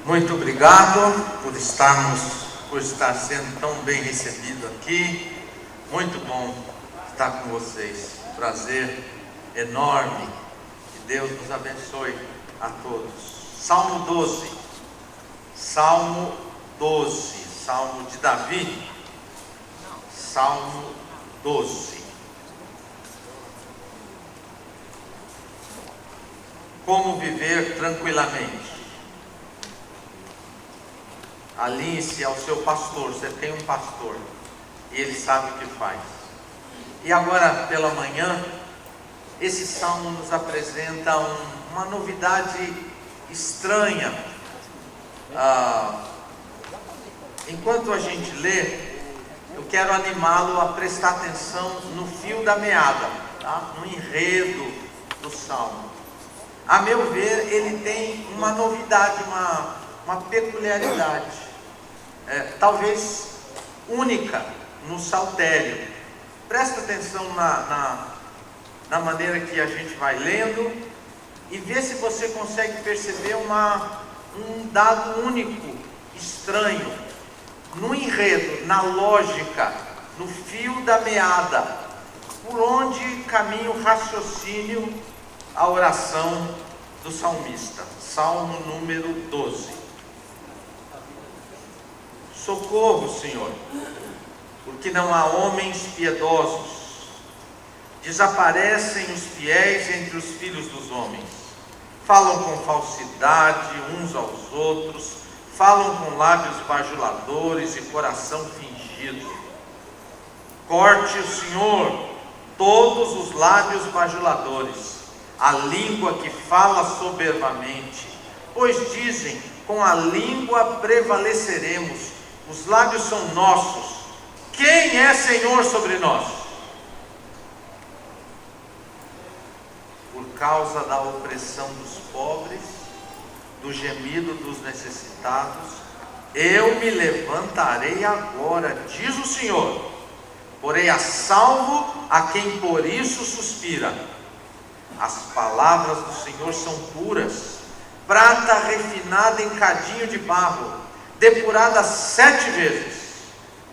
Muito obrigado por estar sendo tão bem recebido aqui. Muito bom estar com vocês. Prazer enorme. Que Deus nos abençoe a todos. Salmo 12. Salmo 12. Salmo de Davi. Salmo 12. Como viver tranquilamente? Alinhe-se ao seu pastor. Você tem um pastor e ele sabe o que faz. E agora pela manhã, esse salmo nos apresenta uma novidade estranha. Enquanto a gente lê, eu quero animá-lo a prestar atenção no fio da meada, tá? No enredo do salmo. A meu ver, ele tem uma novidade, uma peculiaridade, talvez única no saltério. Presta atenção na maneira que a gente vai lendo e vê se você consegue perceber um dado único, estranho, no enredo, na lógica, no fio da meada, por onde caminha o raciocínio, a oração do salmista. Salmo número 12. Socorro, Senhor, porque não há homens piedosos. Desaparecem os fiéis entre os filhos dos homens. Falam com falsidade uns aos outros, falam com lábios bajuladores e coração fingido. Corte o Senhor todos os lábios bajuladores, a língua que fala soberbamente, pois dizem: com a língua prevaleceremos, os lábios são nossos. Quem é Senhor sobre nós? Por causa da opressão dos pobres, do gemido dos necessitados, eu me levantarei agora, diz o Senhor, porei a salvo a quem por isso suspira. As palavras do Senhor são puras, prata refinada em cadinho de barro, depurada 7 vezes.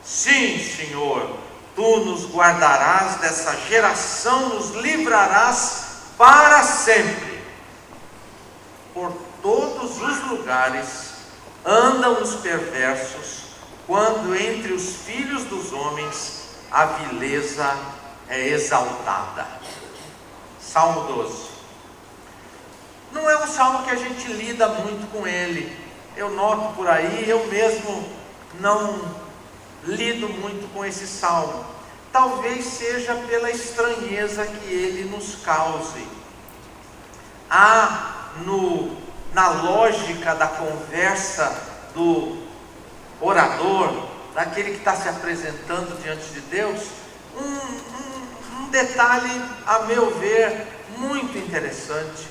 Sim, Senhor, Tu nos guardarás dessa geração, nos livrarás para sempre. Por todos os lugares andam os perversos, quando entre os filhos dos homens a vileza é exaltada. Salmo 12. Não é um salmo que a gente lida muito com ele. Eu noto por aí, eu mesmo não lido muito com esse salmo. Talvez seja pela estranheza que ele nos cause. Há na lógica da conversa do orador, daquele que está se apresentando diante de Deus, um detalhe, a meu ver, muito interessante,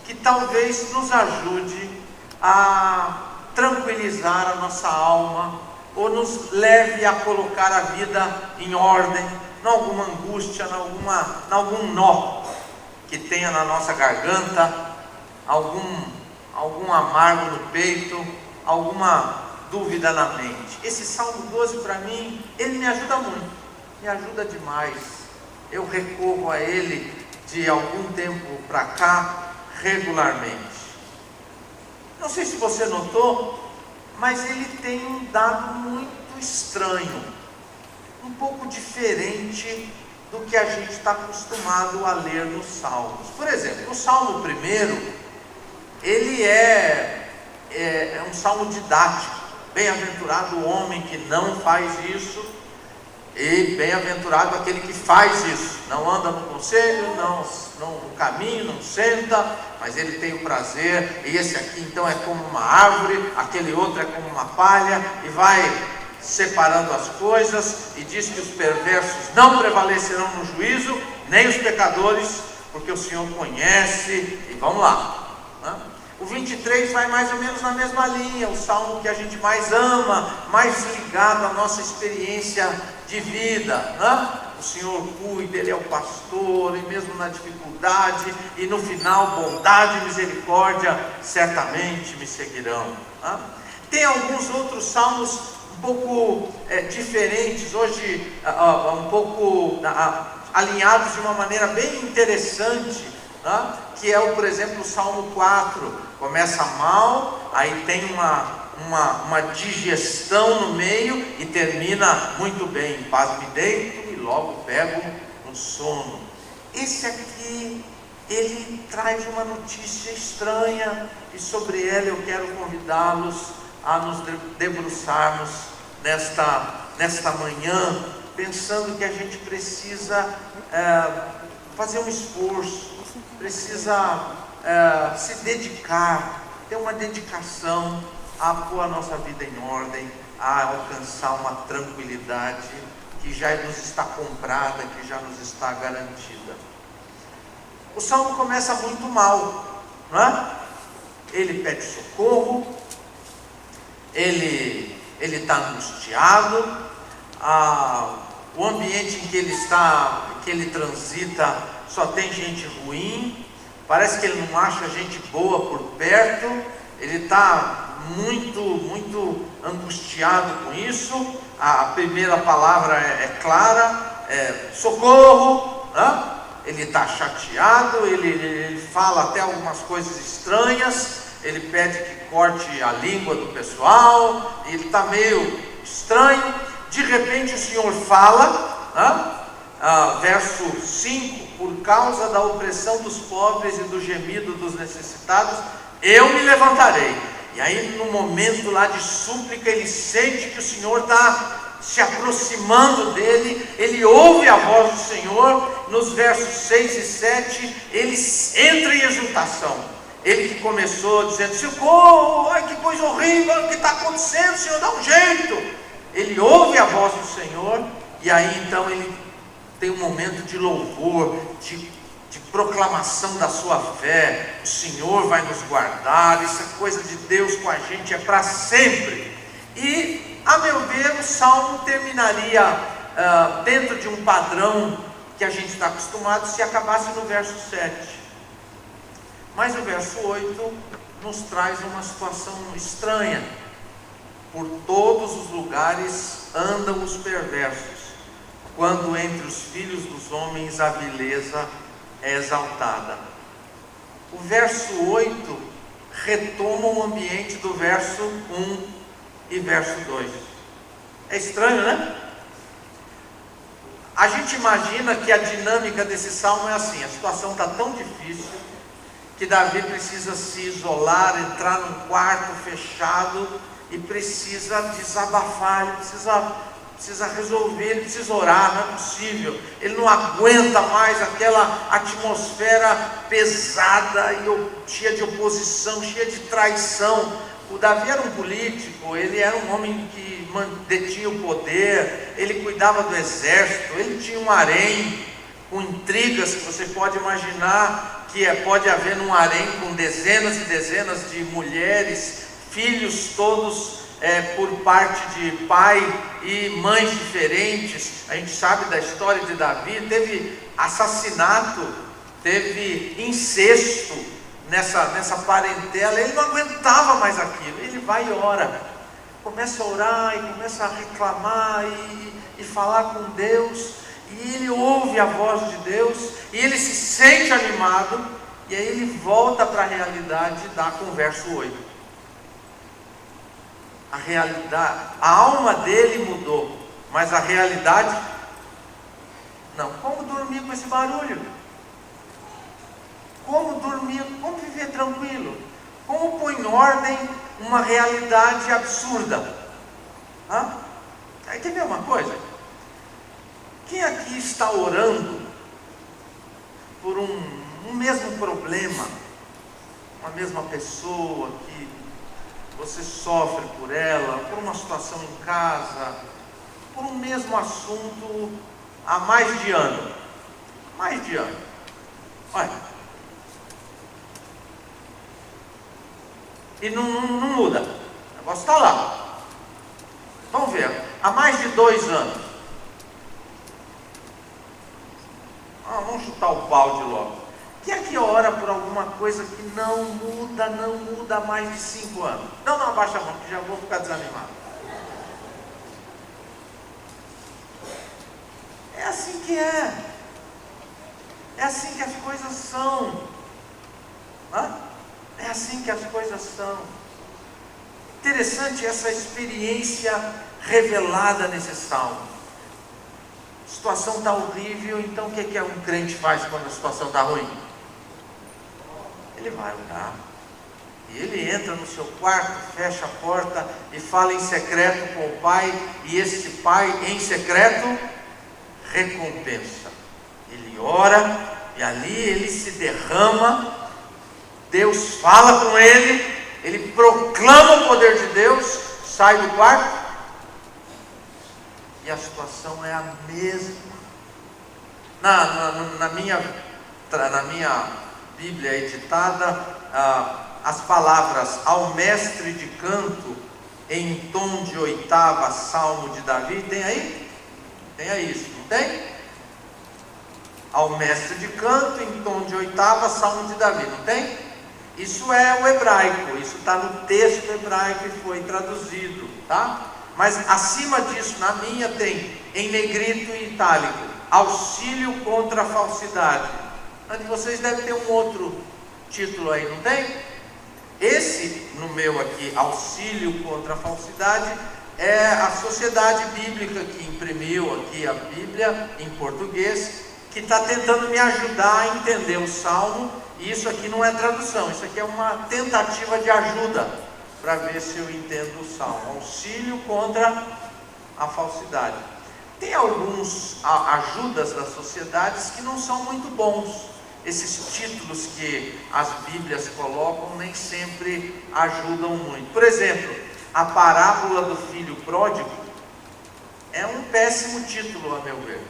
que talvez nos ajude a tranquilizar a nossa alma, ou nos leve a colocar a vida em ordem, em alguma angústia, em algum nó que tenha na nossa garganta, algum amargo no peito, alguma dúvida na mente. Esse Salmo 12, para mim, ele me ajuda muito, me ajuda demais. Eu recorro a ele de algum tempo para cá, regularmente. Não sei se você notou, mas ele tem um dado muito estranho, um pouco diferente do que a gente está acostumado a ler nos Salmos. Por exemplo, o Salmo 1, ele é um salmo didático. Bem-aventurado o homem que não faz isso, e bem-aventurado aquele que faz isso. Não anda no conselho, não no caminho, não senta, mas ele tem o prazer. E esse aqui então é como uma árvore, aquele outro é como uma palha, e vai separando as coisas, e diz que os perversos não prevalecerão no juízo, nem os pecadores, porque o Senhor conhece. E vamos lá, né? O 23 vai mais ou menos na mesma linha, o salmo que a gente mais ama, mais ligado à nossa experiência de vida, né? o Senhor cuida, Ele é o pastor, e mesmo na dificuldade, e no final, bondade e misericórdia certamente me seguirão. Tem alguns outros salmos um pouco diferentes, hoje um pouco alinhados de uma maneira bem interessante, que é, por exemplo, o Salmo 4, começa mal, aí tem uma digestão no meio e termina muito bem, paz me deito e logo pego no sono. Esse aqui, ele traz uma notícia estranha, e sobre ela eu quero convidá-los a nos debruçarmos nesta manhã, pensando que a gente precisa fazer um esforço, precisa se dedicar, ter uma dedicação a pôr a nossa vida em ordem, a alcançar uma tranquilidade que já nos está comprada, que já nos está garantida. O salmo começa muito mal, não é? Ele pede socorro, ele está angustiado, o ambiente em que ele está, que ele transita, só tem gente ruim, parece que ele não acha gente boa por perto, ele está muito angustiado com isso. A primeira palavra é clara, socorro, né? Ele está chateado, ele fala até algumas coisas estranhas, ele pede que corte a língua do pessoal, ele está meio estranho. De repente o Senhor fala, né? Verso 5, por causa da opressão dos pobres e do gemido dos necessitados, eu me levantarei. E aí, no momento lá de súplica, ele sente que o Senhor está se aproximando dele, ele ouve a voz do Senhor. Nos versos 6 e 7, ele entra em exultação. Ele que começou dizendo: socorro, ai que coisa horrível, o que está acontecendo, Senhor, dá um jeito. Ele ouve a voz do Senhor, e aí então ele tem um momento de louvor, de proclamação da sua fé. O Senhor vai nos guardar, isso é coisa de Deus com a gente, é para sempre. E, a meu ver, o salmo terminaria dentro de um padrão que a gente está acostumado, se acabasse no verso 7. Mas o verso 8 nos traz uma situação estranha. Por todos os lugares andam os perversos, quando entre os filhos dos homens a vileza é exaltada. O verso 8 retoma o ambiente do verso 1 e verso 2. É estranho, né? A gente imagina que a dinâmica desse salmo é assim: a situação está tão difícil que Davi precisa se isolar, entrar num quarto fechado e precisa desabafar, ele precisa resolver, ele precisa orar, não é possível, ele não aguenta mais aquela atmosfera pesada e cheia de oposição, cheia de traição. O Davi era um político, ele era um homem que detinha o poder, ele cuidava do exército, ele tinha um harém com intrigas que você pode imaginar que pode haver num harém, com dezenas e dezenas de mulheres, filhos todos por parte de pai e mães diferentes. A gente sabe da história de Davi, teve assassinato, teve incesto nessa parentela. Ele não aguentava mais aquilo, ele vai e ora, começa a orar e começa a reclamar e falar com Deus, e ele ouve a voz de Deus, e ele se sente animado, e aí ele volta para a realidade e dá com o verso 8. A realidade, a alma dele mudou, mas a realidade não. Como dormir com esse barulho? Como dormir, como viver tranquilo? Como pôr em ordem uma realidade absurda? Aí quer ver uma coisa? Quem aqui está orando por um mesmo problema, uma mesma pessoa que você sofre por ela, por uma situação em casa, por um mesmo assunto há mais de ano? Mais de ano. Olha. E não muda. O negócio está lá. Vamos ver. Há mais de 2 anos. vamos chutar o balde logo. Quem é que ora por alguma coisa que não muda há mais de 5 anos? Não, abaixa a mão, que já vou ficar desanimado. É assim que é. É assim que as coisas são. É assim que as coisas são. Interessante essa experiência revelada nesse salmo. A situação está horrível, então o que um crente faz quando a situação está ruim? Ele vai orar. E ele entra no seu quarto, fecha a porta e fala em secreto com o Pai. E esse Pai em secreto recompensa. Ele ora e ali ele se derrama. Deus fala com ele. Ele proclama o poder de Deus. Sai do quarto. E a situação é a mesma. Na minha Bíblia editada, as palavras ao mestre de canto em tom de oitava, salmo de Davi, tem aí? Tem aí isso, não tem? Ao mestre de canto em tom de oitava, salmo de Davi, não tem? Isso é o hebraico, isso está no texto hebraico e foi traduzido, tá? Mas acima disso, na minha tem em negrito e itálico, auxílio contra a falsidade. Mas vocês devem ter um outro título aí, não tem? Esse, no meu aqui, auxílio contra a falsidade, é a Sociedade Bíblica que imprimiu aqui a Bíblia em português, que está tentando me ajudar a entender o Salmo. E isso aqui não é tradução, isso aqui é uma tentativa de ajuda, para ver se eu entendo o Salmo. Auxílio contra a falsidade. Tem alguns ajudas das sociedades que não são muito bons. Esses títulos que as Bíblias colocam nem sempre ajudam muito. Por exemplo, a parábola do filho pródigo é um péssimo título, a meu ver.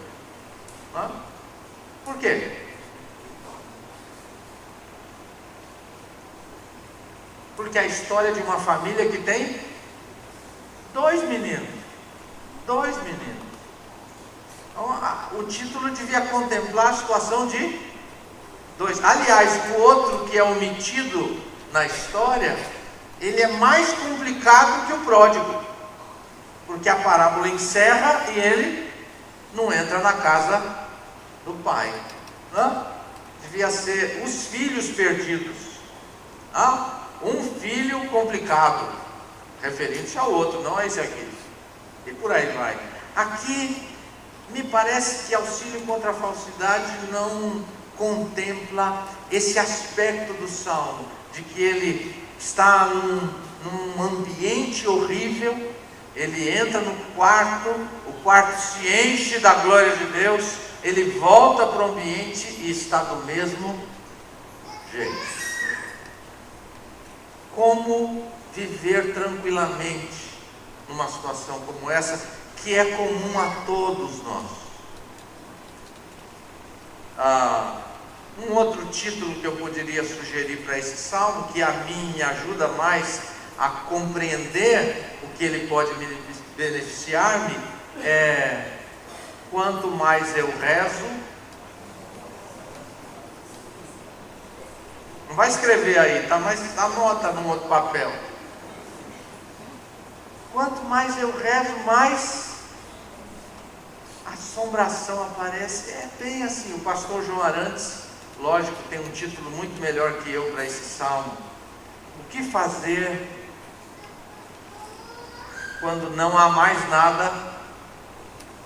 Por quê? Porque a história de uma família que tem 2 meninos. Então, o título devia contemplar a situação de 2. Aliás, o outro que é omitido na história, ele é mais complicado que o pródigo, porque a parábola encerra e ele não entra na casa do pai. Devia ser os filhos perdidos. Um filho complicado, referindo-se ao outro, não a esse aqui. E por aí vai. Aqui, me parece que auxílio contra a falsidade não contempla esse aspecto do Salmo, de que ele está num ambiente horrível, ele entra no quarto, o quarto se enche da glória de Deus, ele volta para o ambiente e está do mesmo jeito. Como viver tranquilamente numa situação como essa, que é comum a todos nós? Um outro título que eu poderia sugerir para esse salmo, que a mim me ajuda mais a compreender o que ele pode beneficiar-me, é: quanto mais eu rezo. Não vai escrever aí, tá? Mas anota num outro papel. Quanto mais eu rezo, mais assombração aparece. É bem assim. O pastor João Arantes, lógico, tem um título muito melhor que eu para esse salmo. O que fazer quando não há mais nada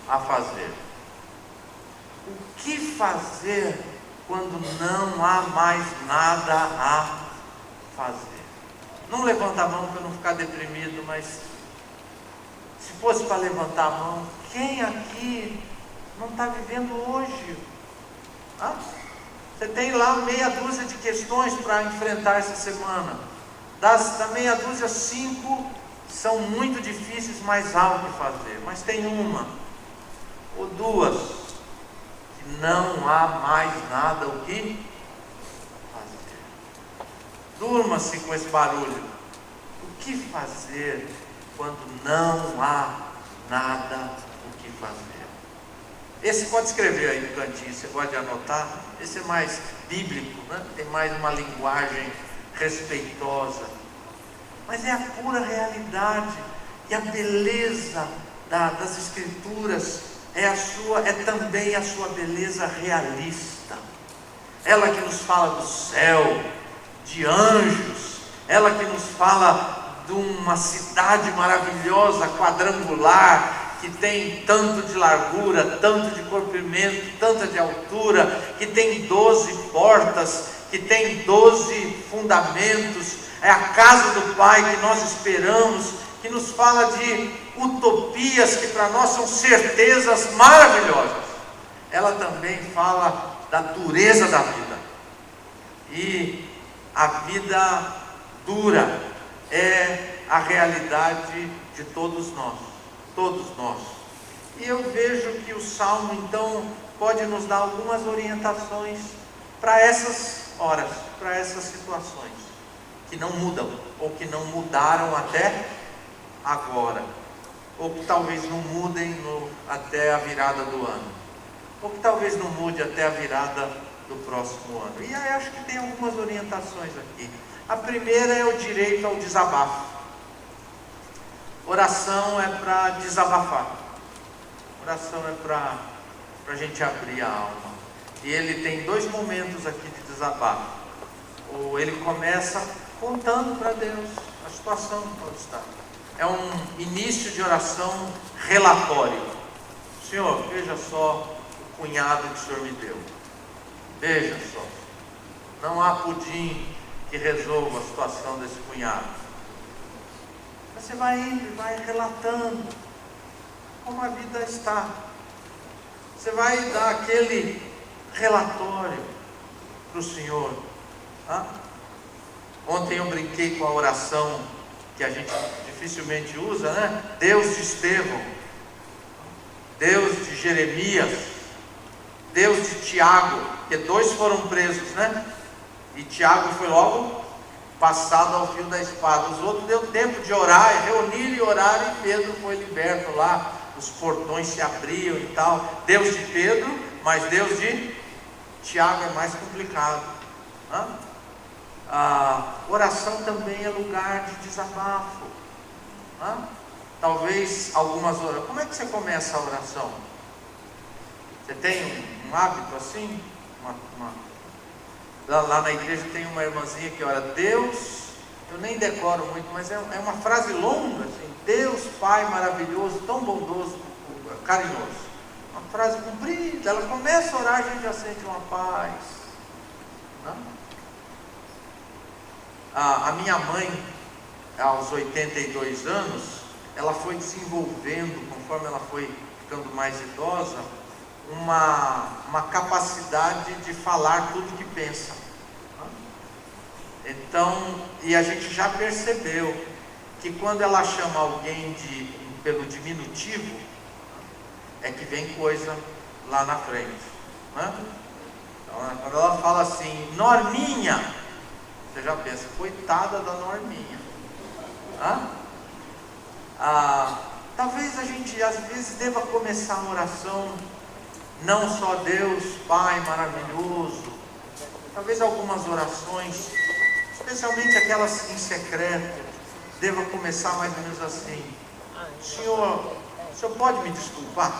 a fazer? O que fazer quando não há mais nada a fazer? Não levanta a mão para eu não ficar deprimido, mas se fosse para levantar a mão, quem aqui não está vivendo hoje? Você tem lá meia dúzia de questões para enfrentar essa semana. Da meia dúzia, 5 são muito difíceis, mas há o que fazer. Mas tem uma ou duas que não há mais nada o que fazer. Durma-se com esse barulho. O que fazer quando não há nada o que fazer? Esse pode escrever aí no cantinho, você pode anotar. Esse é mais bíblico, né? Tem mais uma linguagem respeitosa. Mas é a pura realidade. E a beleza das Escrituras é também a sua beleza realista. Ela que nos fala do céu, de anjos, ela que nos fala de uma cidade maravilhosa, quadrangular, que tem tanto de largura, tanto de comprimento, tanta de altura, que tem 12 portas, que tem 12 fundamentos. É a casa do Pai que nós esperamos, que nos fala de utopias que para nós são certezas maravilhosas. Ela também fala da dureza da vida. E a vida dura é a realidade de todos nós. Todos nós. E eu vejo que o Salmo então pode nos dar algumas orientações para essas horas, para essas situações que não mudam, ou que não mudaram até agora, ou que talvez não mudem até a virada do ano, ou que talvez não mude até a virada do próximo ano. E aí acho que tem algumas orientações aqui. A primeira é o direito ao desabafo. Oração é para desabafar. Oração é para a gente abrir a alma. E ele tem dois momentos aqui de desabafo. Ele começa contando para Deus a situação que está. É um início de oração relatório. Senhor, veja só o cunhado que o Senhor me deu. Veja só. Não há pudim que resolva a situação desse cunhado. Você vai indo e vai relatando como a vida está. Você vai dar aquele relatório para o Senhor. Ontem eu brinquei com a oração que a gente dificilmente usa, né? Deus de Estevão, Deus de Jeremias, Deus de Tiago, porque dois foram presos, né? E Tiago foi logo passado ao fio da espada. Os outros deu tempo de orar, reunir e orar, e Pedro foi liberto lá, os portões se abriam e tal. Deus de Pedro, mas Deus de Tiago é mais complicado. A oração também é lugar de desabafo. Talvez algumas orações. Como é que você começa a oração? Você tem um hábito assim? Lá na igreja tem uma irmãzinha que ora, Deus, eu nem decoro muito, mas é uma frase longa, assim, Deus Pai maravilhoso, tão bondoso, carinhoso. Uma frase comprida, ela começa a orar, a gente já sente uma paz. A minha mãe, aos 82 anos, ela foi desenvolvendo, conforme ela foi ficando mais idosa, uma capacidade de falar tudo que pensa. Então, e a gente já percebeu que quando ela chama alguém pelo diminutivo, é que vem coisa lá na frente. Então, quando ela fala assim, Norminha, você já pensa, coitada da Norminha. Talvez a gente às vezes deva começar a oração, não só Deus Pai maravilhoso, talvez algumas orações, especialmente aquelas em secreto, deva começar mais ou menos assim: Senhor, o Senhor pode me desculpar?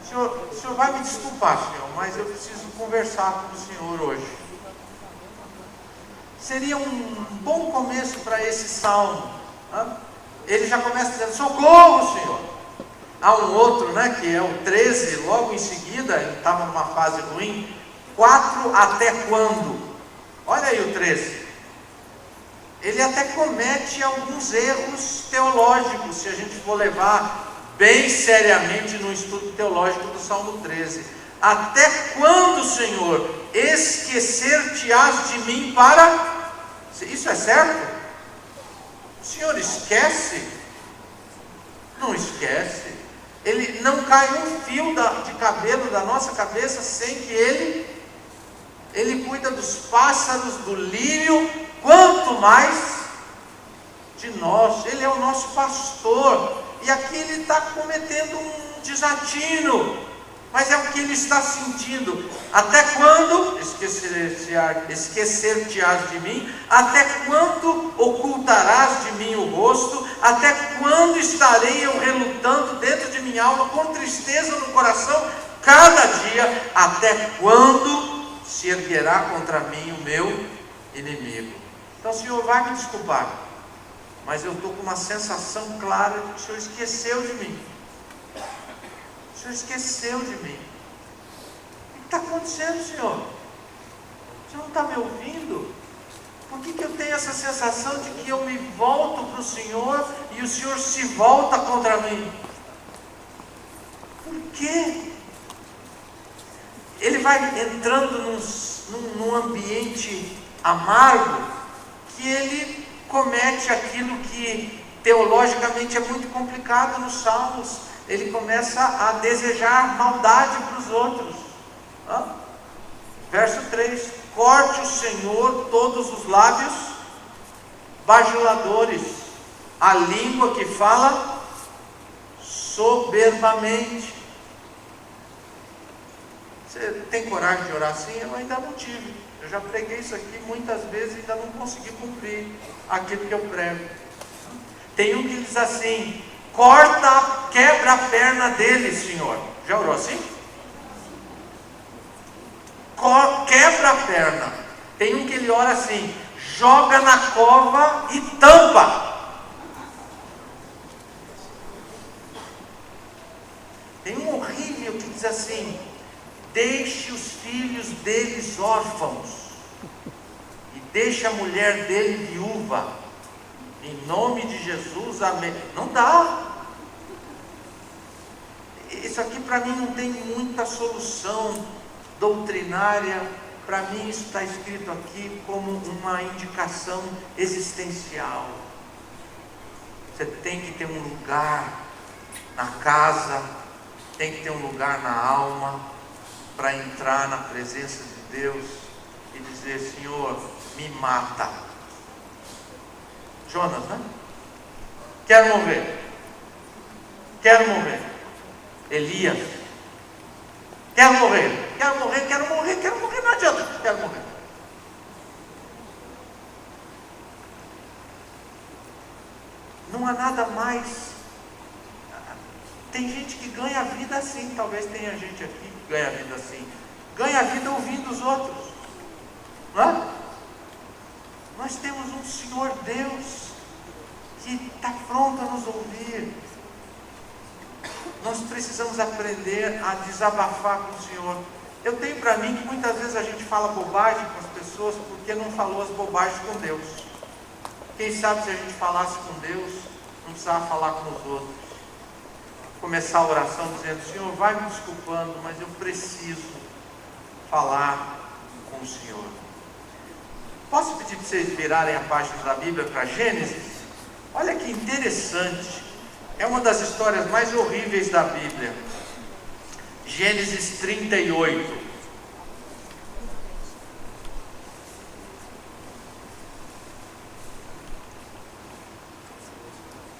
O Senhor vai me desculpar, Senhor, mas eu preciso conversar com o Senhor hoje. Seria um bom começo para esse salmo. Ele já começa dizendo, socorro, Senhor. Há um outro, que é o 13, logo em seguida, ele estava numa fase ruim, 4 até quando? Olha aí o 13. Ele até comete alguns erros teológicos, se a gente for levar bem seriamente no estudo teológico do Salmo 13. Até quando, Senhor, esquecer-te-ás de mim para... Isso é certo? O Senhor esquece? Não esquece. Ele não cai um fio de cabelo da nossa cabeça sem que Ele cuida dos pássaros, do lírio, quanto mais de nós. Ele é o nosso pastor. E aqui ele está cometendo um desatino. mas é o que ele está sentindo. Até quando esquecer-te-ás de mim? Até quando ocultarás de mim o rosto? Até quando estarei eu relutando dentro de minha alma, com tristeza no coração, cada dia? Até quando se erguerá contra mim o meu inimigo? Então o Senhor vai me desculpar, mas eu estou com uma sensação clara de que o Senhor esqueceu de mim. O Senhor esqueceu de mim. O que está acontecendo, Senhor? O Senhor não está me ouvindo? Por que eu tenho essa sensação de que eu me volto para o Senhor e o Senhor se volta contra mim? Por quê? Ele vai entrando num ambiente amargo, que ele comete aquilo que teologicamente é muito complicado nos Salmos. Ele começa a desejar maldade para os outros. Verso 3: corte o Senhor todos os lábios bajuladores, a língua que fala soberbamente. Você tem coragem de orar assim? Eu ainda não tive. Eu já preguei isso aqui muitas vezes e ainda não consegui cumprir aquilo que eu prego. Tem um que diz assim: quebra a perna dele, Senhor. Já orou assim? Quebra a perna. Tem um que ele ora assim: joga na cova e tampa. Tem um horrível que diz assim: deixe os filhos deles órfãos e deixe a mulher dele viúva, em nome de Jesus, amém. Não dá. Isso aqui para mim não tem muita solução doutrinária. Para mim isso está escrito aqui como uma indicação existencial. Você tem que ter um lugar na casa, tem que ter um lugar na alma, para entrar na presença de Deus e dizer: Senhor, me mata. Jonas, né? Quero morrer. Quero morrer. Elias: quero morrer. Quero morrer, quero morrer, quero morrer, não adianta, quero morrer. Não há nada mais. Tem gente que ganha a vida assim, talvez tenha gente aqui que ganha a vida assim. Ganha a vida ouvindo os outros, não é? Nós temos um Senhor Deus que está pronto a nos ouvir. Nós precisamos aprender a desabafar com o Senhor. Eu tenho para mim que muitas vezes a gente fala bobagem com as pessoas porque não falou as bobagens com Deus. Quem sabe se a gente falasse com Deus, não precisava falar com os outros. Começar a oração dizendo: Senhor, vai me desculpando, mas eu preciso falar com o Senhor. Posso pedir para vocês virarem a página da Bíblia para Gênesis? Olha que interessante. É uma das histórias mais horríveis da Bíblia. Gênesis 38.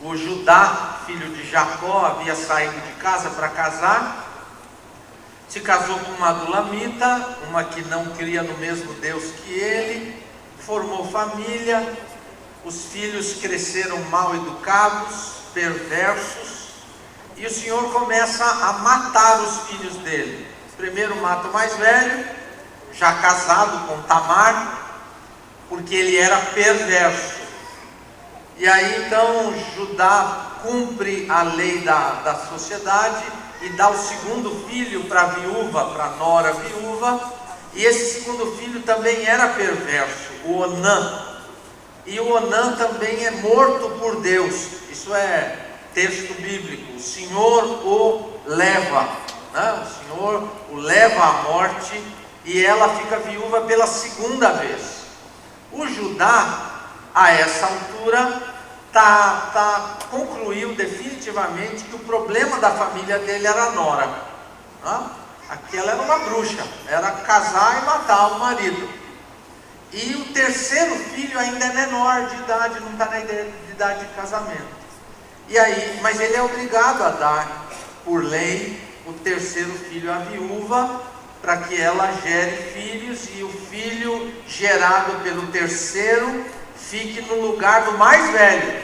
O Judá, filho de Jacó, havia saído de casa para casar. Se casou com uma adulamita, uma que não cria no mesmo Deus que ele. Formou família. Os filhos cresceram mal educados, perversos. E o Senhor começa a matar os filhos dele. Primeiro mata o mais velho, já casado com Tamar, porque ele era perverso. E aí então Judá cumpre a lei da sociedade e dá o segundo filho para a viúva, para a nora viúva. E esse segundo filho também era perverso, o Onã. E o Onã também é morto por Deus. Isso é texto bíblico. O Senhor o leva, né? O Senhor o leva à morte e ela fica viúva pela segunda vez. O Judá, a essa altura, concluiu definitivamente que o problema da família dele era a nora, né? Aquela era uma bruxa, era casar e matar o marido. E o terceiro filho ainda é menor de idade, não está na idade de casamento. E aí, mas ele é obrigado a dar, por lei, o terceiro filho à viúva, para que ela gere filhos, e o filho gerado pelo terceiro fique no lugar do mais velho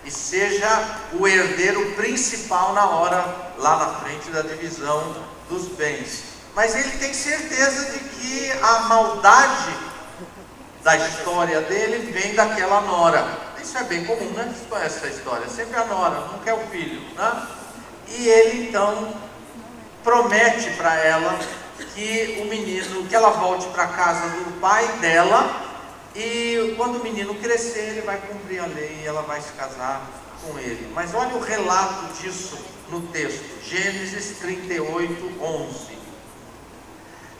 e seja o herdeiro principal na hora, lá na frente da divisão dos bens. Mas ele tem certeza de que a maldade da história dele vem daquela nora. Isso é bem comum, né? Vocês conhecem essa história, sempre a nora, não quer o filho, né? E ele então promete para ela que o menino, que ela volte para a casa do pai dela, e quando o menino crescer, ele vai cumprir a lei e ela vai se casar com ele. Mas olha o relato disso no texto, Gênesis 38, 11.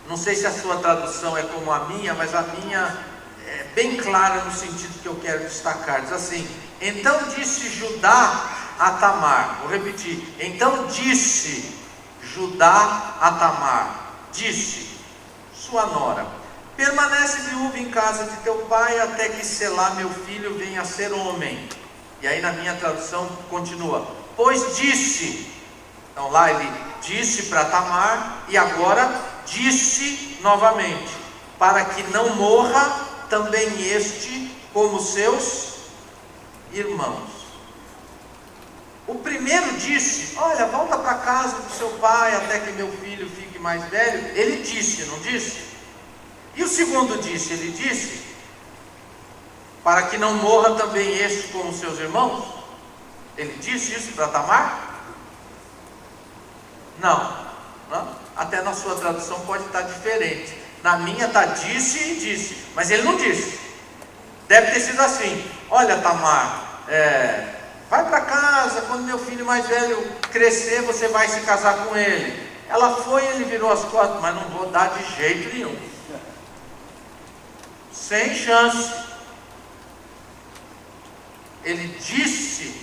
Não sei se a sua tradução é como a minha, mas a minha é bem clara no sentido que eu quero destacar. Diz assim: então disse Judá a Tamar, vou repetir, então disse Judá a Tamar, disse sua nora: permanece viúva em casa de teu pai até que Selá, meu filho, venha a ser homem. E aí na minha tradução continua, pois disse. Então lá ele disse para Tamar, e agora disse novamente, para que não morra também este como seus irmãos. O primeiro disse, olha, volta para casa do seu pai até que meu filho fique mais velho. Ele disse, não disse? E o segundo disse, ele disse, para que não morra também este como seus irmãos. Ele disse isso para Tamar? Não. Até na sua tradução pode estar diferente. Na minha está disse e disse, mas ele não disse. Deve ter sido assim: olha, Tamar, vai para casa, quando meu filho mais velho crescer, você vai se casar com ele. Ela foi, ele virou as costas, mas não vou dar de jeito nenhum, sem chance. Ele disse,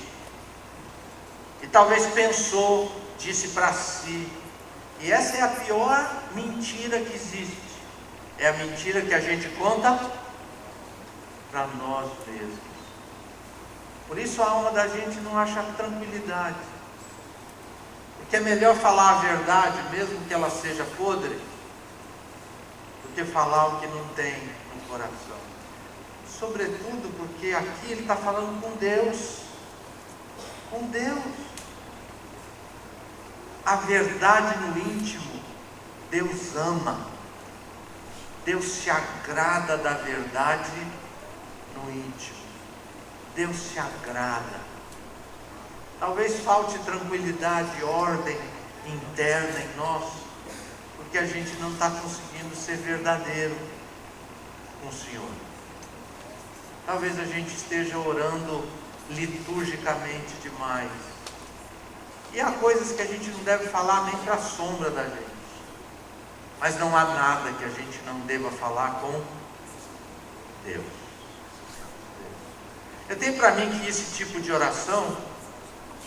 e talvez pensou, disse para si. E essa é a pior mentira que existe. É a mentira que a gente conta para nós mesmos. Por isso a alma da gente não acha tranquilidade. Porque é melhor falar a verdade, mesmo que ela seja podre, do que falar o que não tem no coração. Sobretudo porque aqui ele está falando com Deus. Com Deus. A verdade no íntimo, Deus ama. Deus se agrada da verdade no íntimo. Deus se agrada. Talvez falte tranquilidade, ordem interna em nós, porque a gente não está conseguindo ser verdadeiro com o Senhor. Talvez a gente esteja orando liturgicamente demais. E há coisas que a gente não deve falar nem para a sombra da gente. Mas não há nada que a gente não deva falar com Deus. Eu tenho para mim que esse tipo de oração,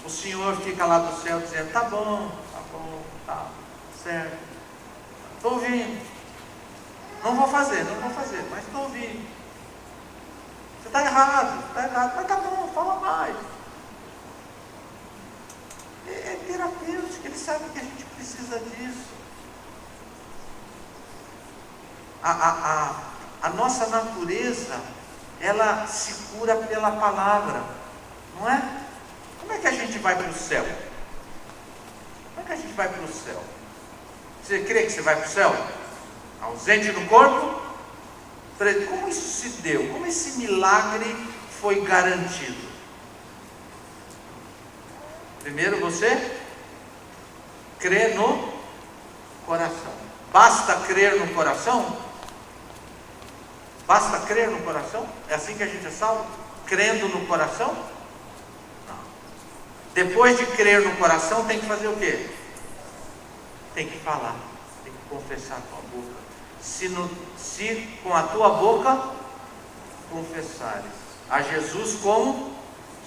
o Senhor fica lá do céu dizendo, tá bom, tá certo, estou ouvindo. Não vou fazer, mas estou ouvindo. Você está errado, mas tá bom, fala mais. É terapêutico, ele sabe que a gente precisa disso. A nossa natureza, ela se cura pela palavra, não é? Como é que a gente vai para o céu? Como é que a gente vai para o céu? Você crê que você vai para o céu? Ausente no corpo? Como isso se deu? Como esse milagre foi garantido? Primeiro você crê no coração. Basta crer no coração? Basta crer no coração? É assim que a gente é salvo? Crendo no coração? Não. Depois de crer no coração, tem que fazer o quê? Tem que falar, tem que confessar com a boca. Se com a tua boca confessares a Jesus como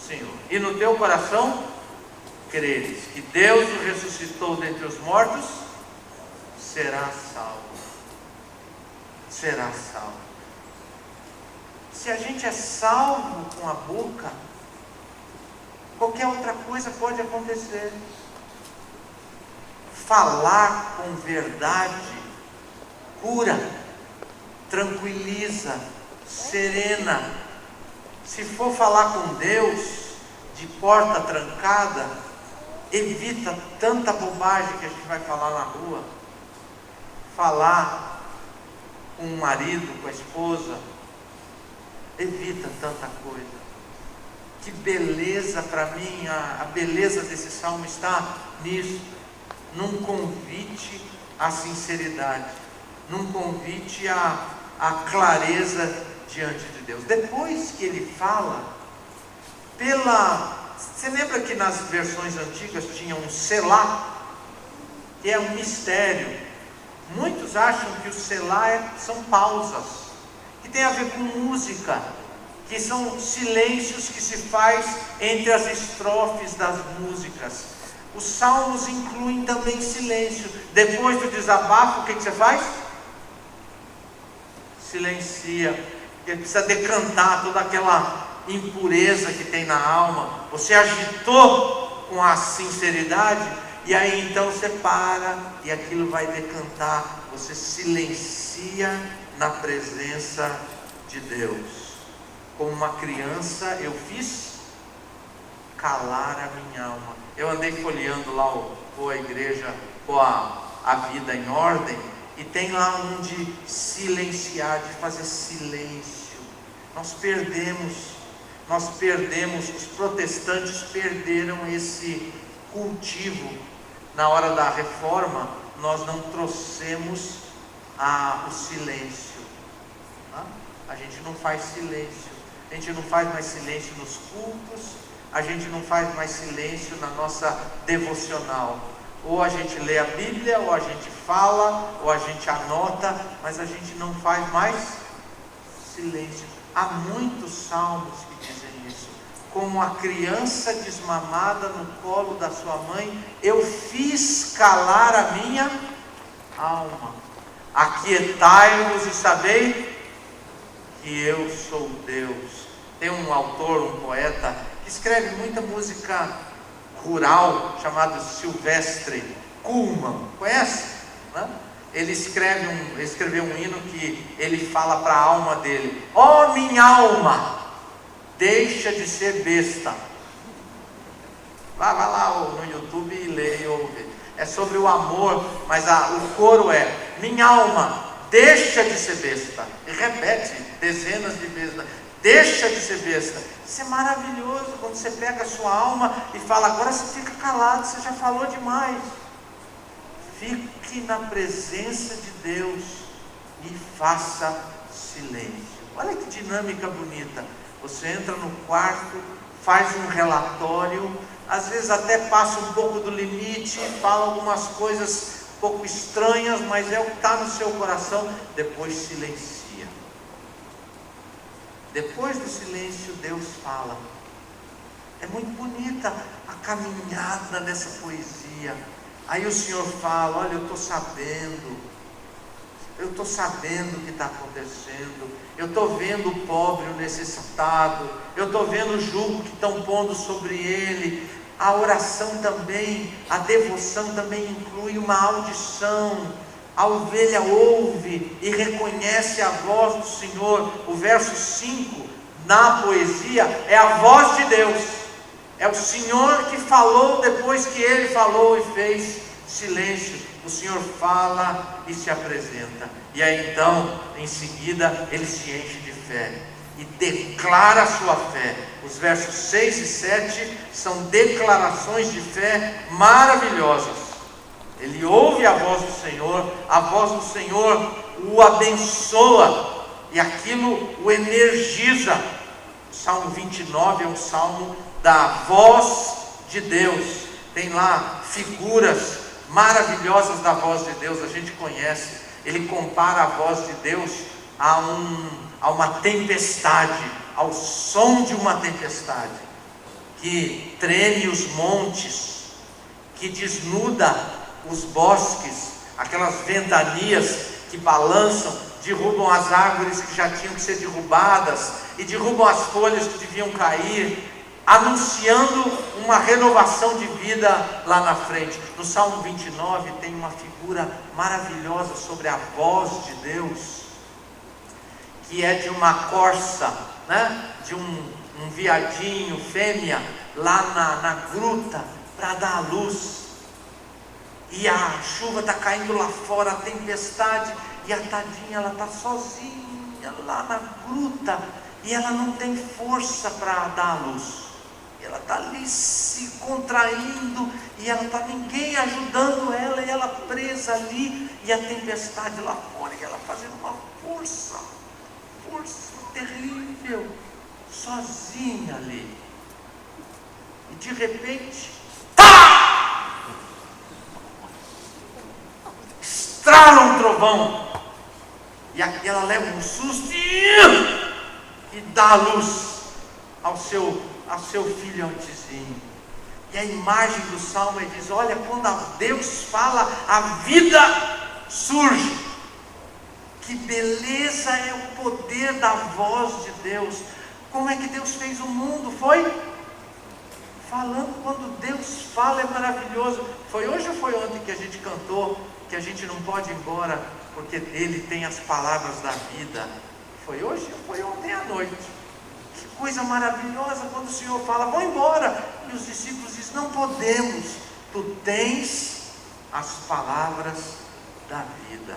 Senhor, e no teu coração creres que Deus o ressuscitou dentre os mortos, será salvo. Será salvo. Se a gente é salvo com a boca, qualquer outra coisa pode acontecer. falar com verdade cura, tranquiliza, serena. Se for falar com Deus de porta trancada, evita tanta bobagem que a gente vai falar na rua. Falar com o marido, com a esposa, evita tanta coisa. Que beleza para mim, a beleza desse salmo está nisso, num convite à sinceridade, num convite à clareza diante de Deus. Depois que ele fala, você lembra que nas versões antigas tinha um selá, que é um mistério. Muitos acham que o selá são pausas, que tem a ver com música, que são silêncios que se faz entre as estrofes das músicas. Os salmos incluem também silêncio. Depois do desabafo, o que você faz? Silencia, porque precisa decantar toda aquela impureza que tem na alma. Você agitou com a sinceridade, e aí então você para, e aquilo vai decantar. Você silencia na presença de Deus. Como uma criança, eu fiz calar a minha alma. Eu andei folheando lá a igreja, a vida em ordem, e tem lá um de silenciar, de fazer silêncio. Nós perdemos, os protestantes perderam esse cultivo. Na hora da reforma, nós não trouxemos o silêncio. A gente não faz silêncio. A gente não faz mais silêncio nos cultos. A gente não faz mais silêncio na nossa devocional. Ou a gente lê a Bíblia, ou a gente fala, ou a gente anota, mas a gente não faz mais silêncio. Há muitos salmos que dizem isso. Como a criança desmamada no colo da sua mãe, eu fiz calar a minha alma. Aquietai-vos e sabei que eu sou Deus. Tem um autor, um poeta, que escreve muita música rural, chamado Silvestre Kuhlmann. Conhece? Né? Ele escreveu um hino que ele fala para a alma dele: ó minha alma, deixa de ser besta. Vai lá no YouTube e lê e ouve. É sobre o amor, mas o coro é: minha alma, deixa de ser besta. E repete dezenas de vezes: deixa de ser besta. Isso é maravilhoso, quando você pega a sua alma e fala: agora você fica calado, você já falou demais. Fique na presença de Deus e faça silêncio. Olha que dinâmica bonita. Você entra no quarto, faz um relatório, às vezes até passa um pouco do limite, fala algumas coisas um pouco estranhas, mas é o que está no seu coração. Depois silencia. Depois do silêncio, Deus fala. É muito bonita a caminhada dessa poesia. Aí o Senhor fala: olha, eu estou sabendo o que está acontecendo, eu estou vendo o pobre, o necessitado, eu estou vendo o jugo que estão pondo sobre ele. A oração também, a devoção também inclui uma audição. A ovelha ouve e reconhece a voz do Senhor. O verso 5 na poesia é a voz de Deus. É o Senhor que falou depois que ele falou e fez silêncio. O Senhor fala e se apresenta. E aí então, em seguida, ele se enche de fé e declara a sua fé. Os versos 6 e 7 são declarações de fé maravilhosas. Ele ouve a voz do Senhor, a voz do Senhor o abençoa, e aquilo o energiza. O Salmo 29 é um salmo da voz de Deus. Tem lá figuras maravilhosas da voz de Deus, a gente conhece. Ele compara a voz de Deus a uma tempestade, ao som de uma tempestade, que treme os montes, que desnuda os bosques, aquelas ventanias que balançam, derrubam as árvores que já tinham que ser derrubadas, e derrubam as folhas que deviam cair. anunciando uma renovação de vida lá na frente. No Salmo 29 tem uma figura maravilhosa sobre a voz de Deus, que é de uma corça, né? De um viadinho, fêmea, lá na gruta, para dar a luz. E a chuva está caindo lá fora, a tempestade, e a tadinha, ela está sozinha lá na gruta, e ela não tem força para dar a luz. Ela está ali se contraindo, e ela está ninguém ajudando ela, e ela presa ali, e a tempestade lá fora, e ela fazendo uma força terrível, sozinha ali. E de repente, estrala um trovão, e ela leva um susto e dá a luz ao seu filhotezinho. E a imagem do Salmo diz: olha, quando Deus fala, a vida surge. Que beleza é o poder da voz de Deus. Como é que Deus fez o mundo? Foi falando. Quando Deus fala é maravilhoso. Foi hoje ou foi ontem que a gente cantou que a gente não pode ir embora porque Ele tem as palavras da vida? Foi hoje ou foi ontem à noite? Que coisa maravilhosa quando o Senhor fala: vão embora. E os discípulos dizem: não podemos, Tu tens as palavras da vida.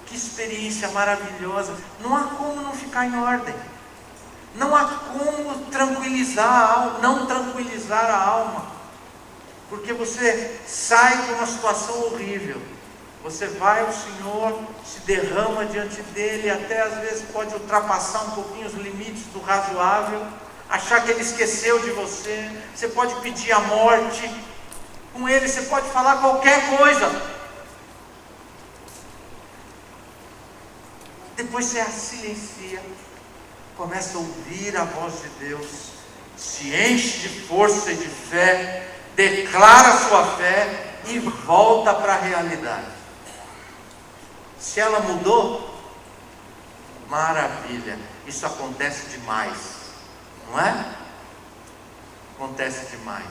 Que experiência maravilhosa. Não há como não ficar em ordem. Não há como não tranquilizar a alma. Porque você sai de uma situação horrível. Você vai ao Senhor, se derrama diante dEle, até às vezes pode ultrapassar um pouquinho os limites do razoável, achar que Ele esqueceu de você. Você pode pedir a morte. Com Ele você pode falar qualquer coisa. Depois você a silencia, começa a ouvir a voz de Deus, se enche de força e de fé, declara a sua fé e volta para a realidade. Se ela mudou, maravilha. Isso acontece demais, não é? Acontece demais.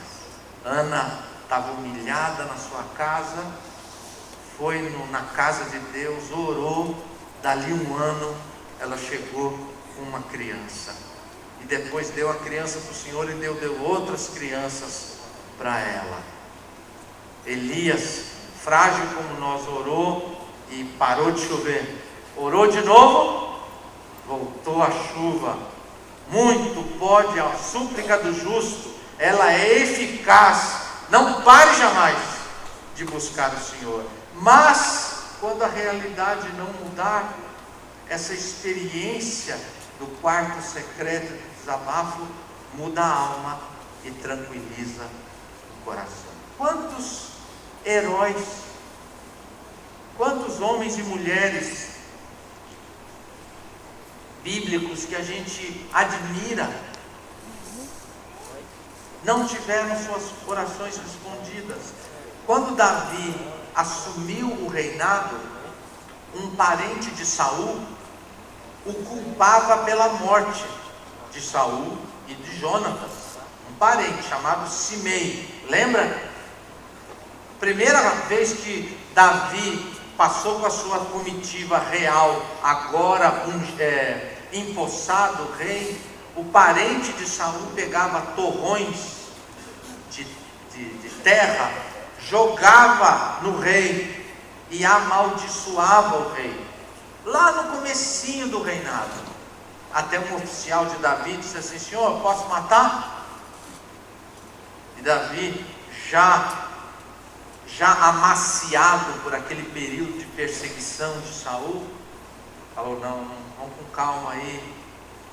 Ana estava humilhada na sua casa, foi na casa de Deus, orou. Dali um ano, ela chegou com uma criança. E depois deu a criança para o Senhor e deu outras crianças para ela. Elias, frágil como nós, orou e parou de chover. Orou de novo, voltou a chuva. Muito pode a súplica do justo, ela é eficaz. Não pare jamais de buscar o Senhor. Mas quando a realidade não mudar, essa experiência do quarto secreto de desabafo muda a alma e tranquiliza o coração. Quantos heróis, quantos homens e mulheres bíblicos que a gente admira não tiveram suas orações respondidas. Quando Davi assumiu o reinado, um parente de Saul o culpava pela morte de Saul e de Jonatas, um parente chamado Simei. Lembra? Primeira vez que Davi passou com a sua comitiva real, agora empossado rei, o parente de Saul pegava torrões de terra, jogava no rei e amaldiçoava o rei. Lá no comecinho do reinado, até um oficial de Davi disse assim: Senhor, posso matar? E Davi, já amaciado por aquele período de perseguição de Saul, falou: não, vamos com calma aí,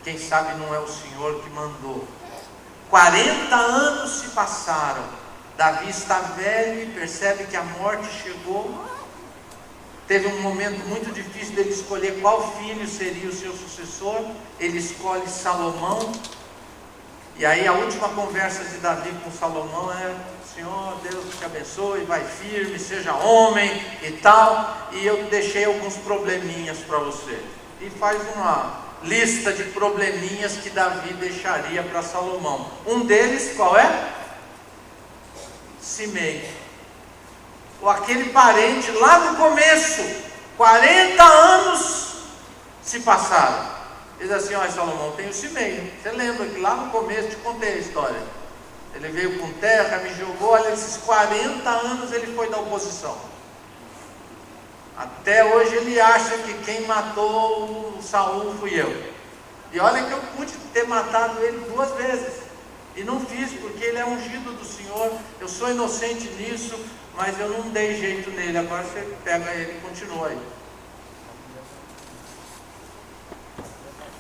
quem sabe não é o Senhor que mandou. 40 anos se passaram, Davi está velho e percebe que a morte chegou. Teve um momento muito difícil dele escolher qual filho seria o seu sucessor. Ele escolhe Salomão. E aí a última conversa de Davi com Salomão é: Senhor, Deus te abençoe, vai firme, seja homem e tal, e eu deixei alguns probleminhas para você. E faz lista de probleminhas que Davi deixaria para Salomão. Um deles, qual é? Simei. Ou aquele parente lá no começo, 40 anos se passaram. Ele diz assim: olha, Salomão, tem o Simei. Você lembra que lá no começo te contei a história. Ele veio com terra, me jogou, olha, esses 40 anos ele foi da oposição. Até hoje ele acha que quem matou o Saul fui eu. E olha que eu pude ter matado ele 2 vezes. E não fiz, porque ele é ungido do Senhor. Eu sou inocente nisso, mas eu não dei jeito nele. Agora você pega ele e continua aí.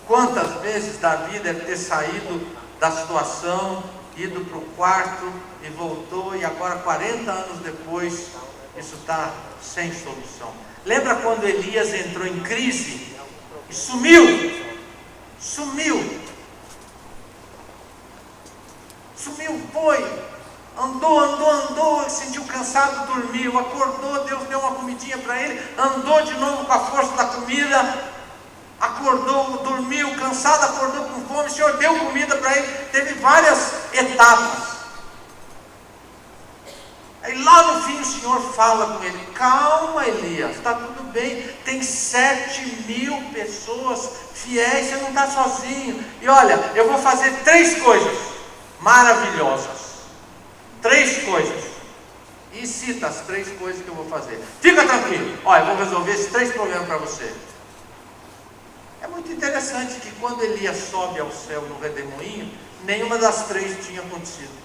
Quantas vezes Davi deve ter saído da situação, ido para o quarto e voltou, e agora 40 anos depois, isso está sem solução. Lembra quando Elias entrou em crise e sumiu? Foi, andou, sentiu cansado, dormiu, acordou, Deus deu uma comidinha para ele, andou de novo com a força da comida, acordou, dormiu, cansado, acordou com fome, o Senhor deu comida para ele, teve várias etapas. Aí lá no fim o Senhor fala com ele: calma, Elias, está tudo bem, tem 7.000 pessoas fiéis, você não está sozinho. E olha, eu vou fazer 3 coisas maravilhosas. 3 coisas. E cita as 3 coisas que eu vou fazer. Fica tranquilo, olha, eu vou resolver esses 3 problemas para você. É muito interessante que quando Elias sobe ao céu no redemoinho, nenhuma das 3 tinha acontecido.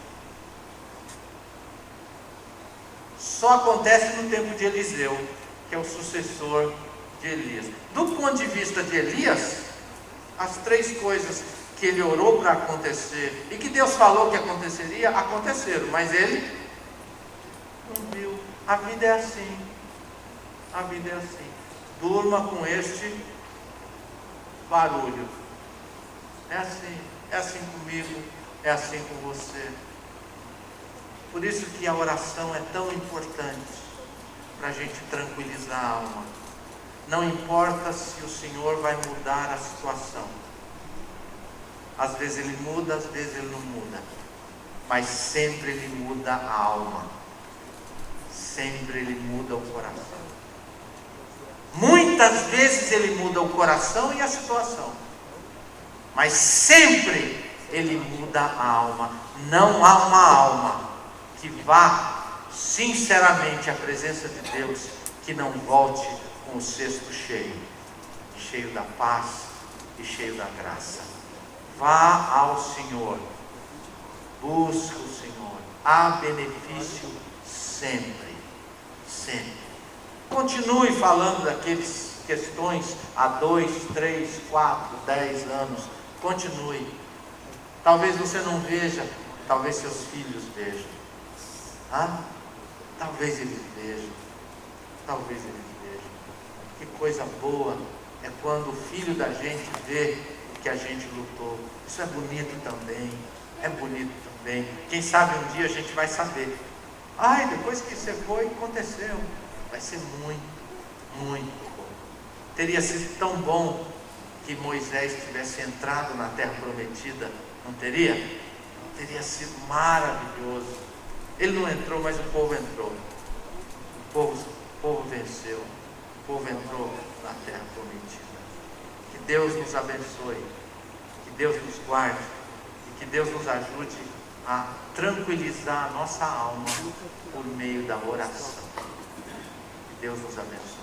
Só acontece no tempo de Eliseu, que é o sucessor de Elias. Do ponto de vista de Elias, as 3 coisas que ele orou para acontecer e que Deus falou que aconteceria, aconteceram, mas ele não viu. A vida é assim. A vida é assim. Durma com este barulho. É assim comigo, é assim com você. Por isso que a oração é tão importante, para a gente tranquilizar a alma. Não importa se o Senhor vai mudar a situação. Às vezes Ele muda, às vezes Ele não muda. Mas sempre Ele muda a alma. Sempre Ele muda o coração. Muitas vezes Ele muda o coração e a situação. Mas sempre Ele muda a alma. Não há uma alma que vá sinceramente à presença de Deus que não volte com o cesto cheio. Cheio da paz e cheio da graça. Vá ao Senhor. Busque o Senhor. Há benefício sempre. Sempre. Continue falando daquelas questões há 2, 3, 4, 10 anos. Continue. Talvez você não veja, talvez seus filhos vejam. Talvez eles vejam. Talvez eles vejam. Que coisa boa é quando o filho da gente vê que a gente lutou. Isso é bonito também. É bonito também. Quem sabe um dia a gente vai saber. Depois que você foi, aconteceu. Vai ser muito, muito bom. Teria sido tão bom que Moisés tivesse entrado na terra prometida, não teria? Teria sido maravilhoso. Ele não entrou, mas o povo entrou. O povo venceu. O povo entrou na terra prometida. Que Deus nos abençoe. Que Deus nos guarde. E que Deus nos ajude a tranquilizar a nossa alma por meio da oração. Deus nos abençoe.